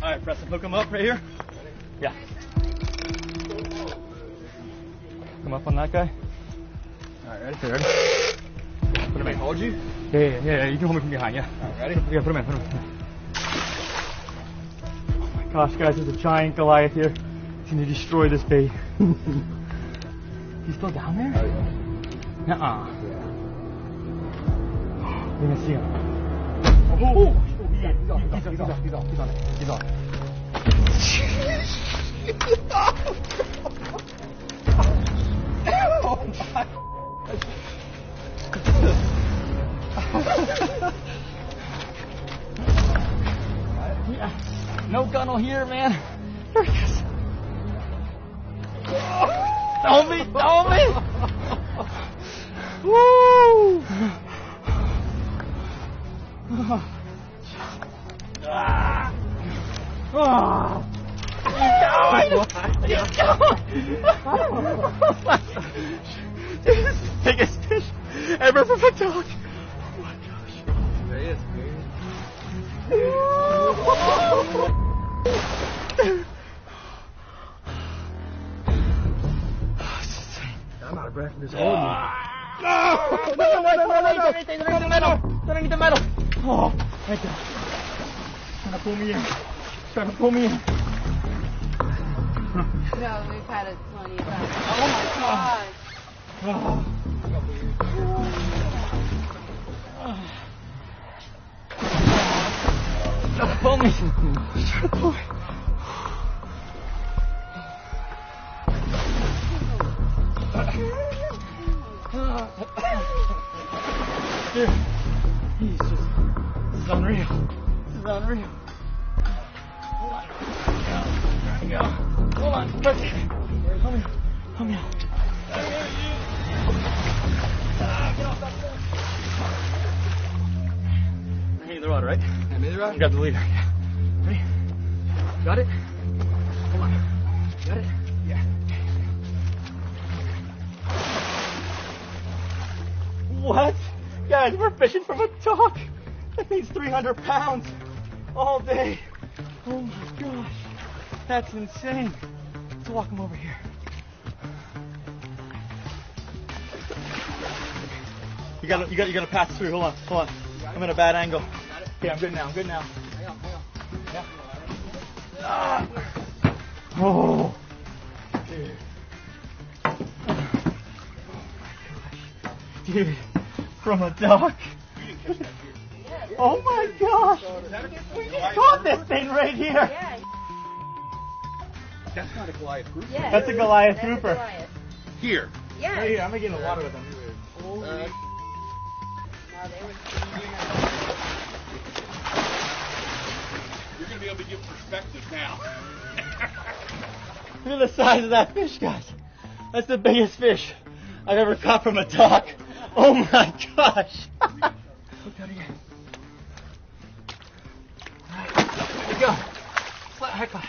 Alright, press and hook him up right here. Yeah. Come up on that guy. Alright, ready? Okay, ready? Put him in. Hold you? Yeah. You can hold me from behind, yeah. Alright, ready? Yeah, put him in. Oh my gosh, guys, there's a giant Goliath here. He's gonna destroy this bait. He's still down there? Oh, yeah. Nuh-uh. Yeah. You're gonna see him. Oh, yeah, he's on it. Oh my. Yeah. No gunnel here, man. Here he is. Don't me! Woo! He's going! This is the biggest fish ever from a dog. Oh my gosh. There he is. I'm out of breath from this holding you. No! Underneath the metal. Oh, thank God. Trying to pull me in. No, we've had it plenty of times. Oh my gosh. Pull me. Try to pull me. Dude, this is unreal. Hold on. There we go. Hold on. Press it. Help me out. Get off that thing. I hang the rod, right? Hand me the rod? You got the leader. Yeah. Ready? Got it? Hold on. Got it? Yeah. What? Guys, we're fishing from a dock. That thing's 300 pounds all day. Oh my gosh. That's insane. Let's walk him over here. You gotta pass through. Hold on. I'm in a bad angle. Okay, I'm good now. Hang on. Yeah. Oh. Dude. Dude, from a dock. Oh my gosh! We just caught this thing right here! Yeah. That's not a Goliath grouper. Yeah. That's a Goliath That's a grouper. Goliath. Here. Yeah. Right here, I'm gonna get in the water with him. No, they were. You're going to be able to give perspective now. Look at the size of that fish, guys. That's the biggest fish I've ever caught from a dock. Oh my gosh! Look out again. Alright, here we go. Flat high caught.